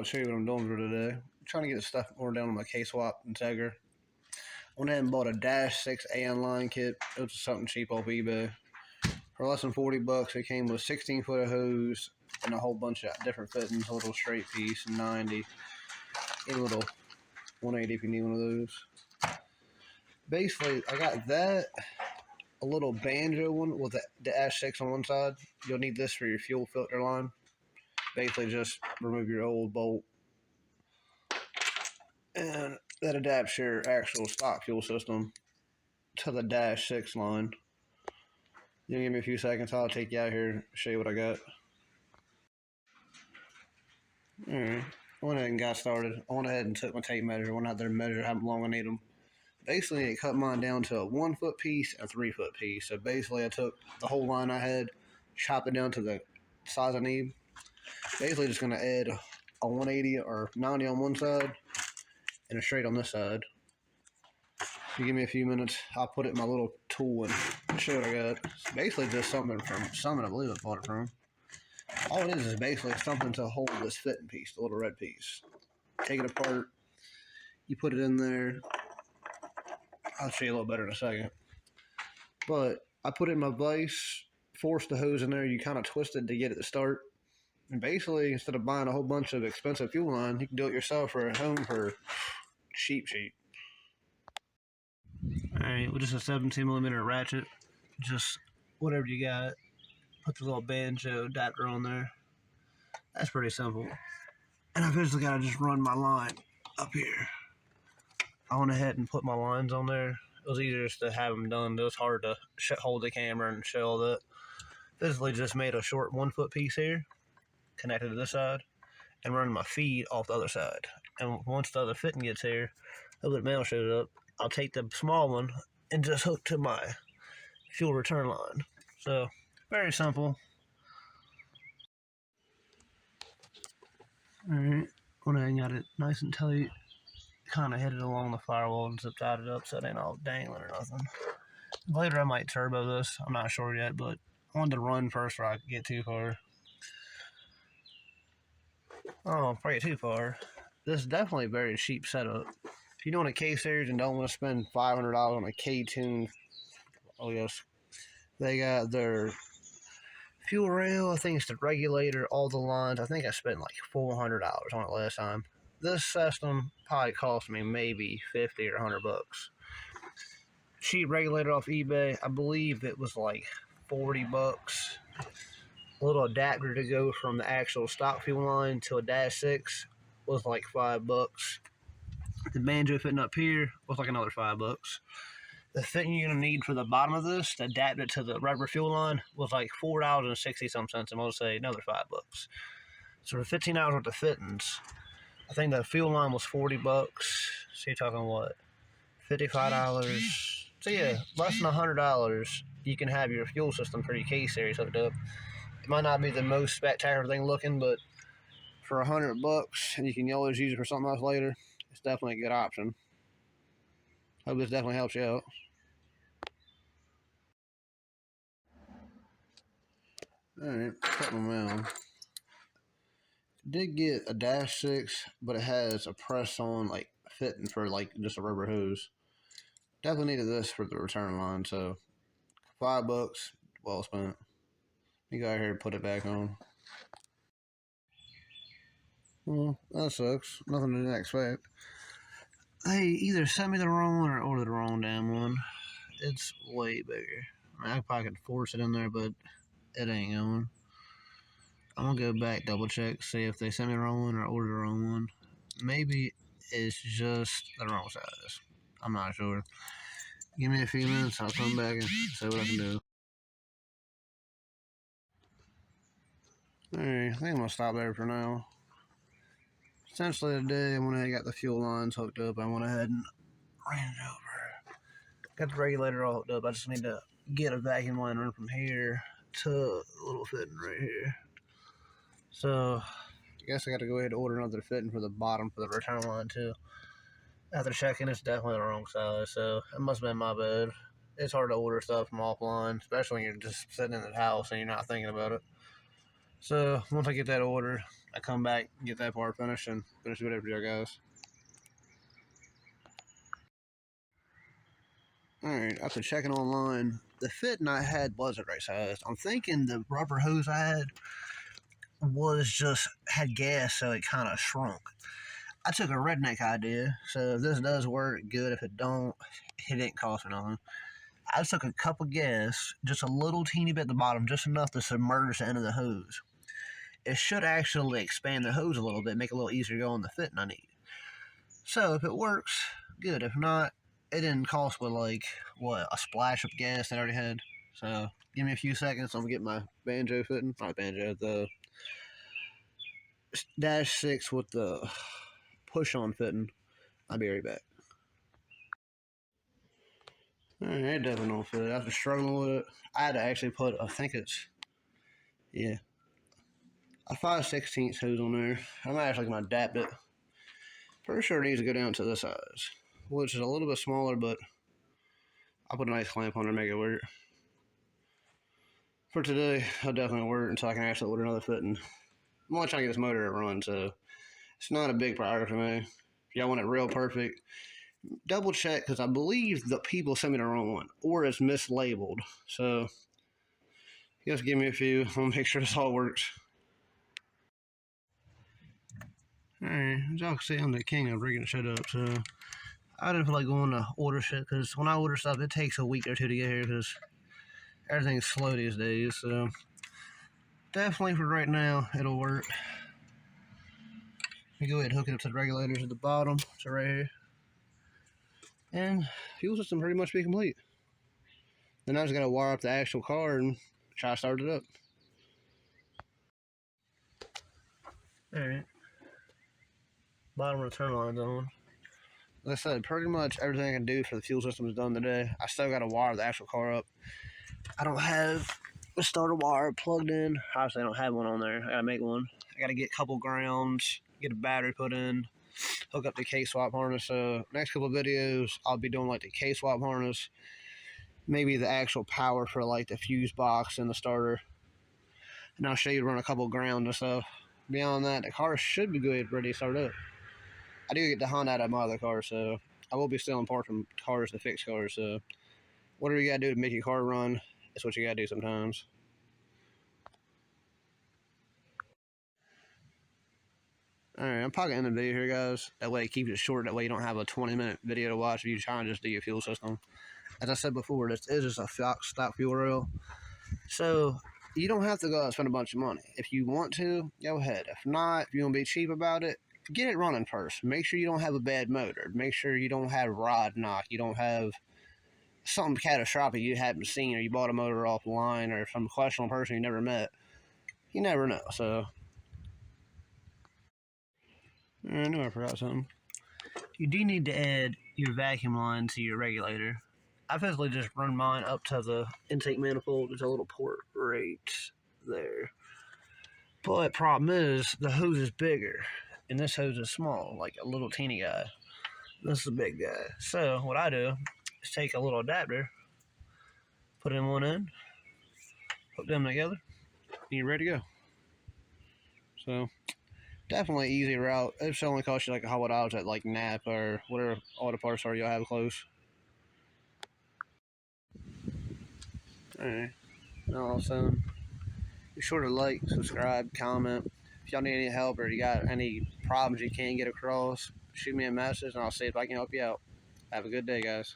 to show you what I'm doing for today. I'm trying to get the stuff ordered down on my K-Swap Integra. Went ahead and bought a Dash 6 AN line kit. It was something cheap off eBay. For less than $40, it came with 16 foot of hose and a whole bunch of different fittings, a little straight piece, 90, and a little 180 if you need one of those. Basically, I got that, a little banjo one with the Dash 6 on one side. You'll need this for your fuel filter line. Basically, just remove your old bolt, and that adapts your actual stock fuel system to the Dash 6 line. You give me a few seconds, I'll take you out here and show you what I got. Alright, I went ahead and got started. I went ahead and took my tape measure, went out there and measured how long I need them. Basically, it cut mine down to a 1 foot piece and a 3 foot piece. So basically, I took the whole line I had, chopped it down to the size I need. Basically, just going to add a 180 or 90 on one side and a straight on this side. If you give me a few minutes, I'll put it in my little tool and show what I got. It's basically just something from Summit, I believe I bought it from. All it is basically something to hold this fitting piece, the little red piece. Take it apart, you put it in there. I'll show you a little better in a second. But I put it in my vise, forced the hose in there, you kind of twist it to get it to start. And basically, instead of buying a whole bunch of expensive fuel line, you can do it yourself or at home for cheap. Alright, with just a 17mm ratchet, just whatever you got, put the little banjo adapter on there. That's pretty simple. And I basically gotta just run my line up here. I went ahead and put my lines on there. It was easier just to have them done. It was hard to hold the camera and show all that. Basically just made a short 1 foot piece here, connected to this side, and run my feed off the other side. And once the other fitting gets here, a little bit of mail shows up, I'll take the small one and just hook to my fuel return line. So, very simple. Alright, when I got it nice and tight, kind of hit it along the firewall and zip tied it up so it ain't all dangling or nothing. Later I might turbo this, I'm not sure yet, but I wanted to run first before I could get too far. Oh, probably too far. This is definitely a very cheap setup. If you're doing a K-Series and don't want to spend $500 on a K-Tune, oh yes, they got their fuel rail, I think it's the regulator, all the lines. I think I spent like $400 on it last time. This system probably cost me maybe 50 or 100 bucks. Cheap regulator off eBay, I believe it was like 40 bucks. A little adapter to go from the actual stock fuel line to a Dash 6 was like 5 bucks. The banjo fitting up here was like another 5 bucks. The fitting you're going to need for the bottom of this to adapt it to the rubber fuel line was like $4.60 cents, and I'll say another 5 bucks. So for 15 hours worth of fittings, I think the fuel line was 40 bucks. So you're talking what? $55. So yeah, less than $100, you can have your fuel system for your K-Series hooked up. It might not be the most spectacular thing looking, but for 100 bucks, and you can always use it for something else later, it's definitely a good option. Hope this definitely helps you out. Alright, cut my mail. Did get a Dash 6, but it has a press-on like fitting for like just a rubber hose. Definitely needed this for the return line, so 5 bucks, well spent. You go out here and put it back on. Well, that sucks. Nothing I didn't expect. They either sent me the wrong one or ordered the wrong damn one. It's way bigger. I probably could force it in there, but it ain't going. I'm gonna go back, double check, see if they sent me the wrong one or ordered the wrong one. Maybe it's just the wrong size. I'm not sure. Give me a few minutes, I'll come back and see what I can do. Alright, I think I'm gonna stop there for now. Essentially today, when I got the fuel lines hooked up, I went ahead and ran it over. Got the regulator all hooked up. I just need to get a vacuum line run from here to a little fitting right here. So, I guess I got to go ahead and order another fitting for the bottom for the return line too. After checking, it's definitely the wrong size, so it must have been my bad. It's hard to order stuff from offline, especially when you're just sitting in the house and you're not thinking about it. So, once I get that order, I come back, get that part finished, and finish the video for you guys. Alright, after checking online, the fitting I had wasn't right size. I'm thinking the rubber hose I had gas, so it kind of shrunk. I took a redneck idea, so if this does work, good. If it don't, it didn't cost me nothing. I took a cup of gas, just a little teeny bit at the bottom, just enough to submerge the end of the hose. It should actually expand the hose a little bit, make it a little easier to go on the fitting I need. So if it works, good. If not, it didn't cost but like, what, a splash of gas that I already had. So give me a few seconds, I'm gonna get my banjo fitting. Not banjo, the Dash 6 with the push-on fitting. I'll be right back. Alright, it definitely don't fit. After struggling with it, I had to actually put, I think it's, yeah, a 5/16 hose on there. I'm actually gonna adapt it. Pretty sure it needs to go down to this size, which is a little bit smaller, but I'll put a nice clamp on there to make it work. For today, I'll definitely work until I can actually order another fitting. I'm only trying to get this motor to run, so it's not a big priority for me. If y'all want it real perfect, double check, because I believe the people sent me the wrong one, or it's mislabeled. So just give me a few. I'll make sure this all works. Alright, as y'all can see, I'm the king of rigging shit up, so I didn't feel like going to order shit, because when I order stuff, it takes a week or two to get here, because everything's slow these days, so definitely for right now, it'll work. Let me go ahead and hook it up to the regulators at the bottom, so right here. And fuel system pretty much be complete. Then I just gotta wire up the actual car and try to start it up. Alright. Bottom of the turn line's on. Like I said, pretty much everything I can do for the fuel system is done today. I still gotta wire the actual car up. I don't have a starter wire plugged in. Obviously I don't have one on there. I gotta make one. I gotta get a couple grounds, get a battery put in, hook up the K-swap harness. So next couple of videos, I'll be doing like the K-swap harness, maybe the actual power for like the fuse box and the starter. And I'll show you to run a couple grounds and stuff. Beyond that, the car should be good, ready to start up. I do get the Honda out of my other car, so I will be stealing parts from cars to fix cars. So whatever you gotta do to make your car run, that's what you gotta do sometimes. Alright, I'm probably ending the video here, guys. That way it keeps it short. That way you don't have a 20-minute video to watch if you try and just do your fuel system. As I said before, this is just a stock fuel rail. So you don't have to go out and spend a bunch of money. If you want to, go ahead. If not, if you want to be cheap about it, get it running first. Make sure you don't have a bad motor. Make sure you don't have rod knock. You don't have something catastrophic you haven't seen, or you bought a motor offline, or some questionable person you never met. You never know. So I knew I forgot something. You do need to add your vacuum line to your regulator. I physically just run mine up to the intake manifold. There's a little port right there. But problem is, the hose is bigger, and this hose is small, like a little teeny guy. This is a big guy. So what I do is take a little adapter, put in one end, hook them together, and you're ready to go. So definitely easy route. It only costs you like $100 at like Napa or whatever auto parts store y'all have close. Alright, now all soon. Be sure to like, subscribe, comment. If y'all need any help or you got any problems you can't get across, shoot me a message and I'll see if I can help you out. Have a good day, guys.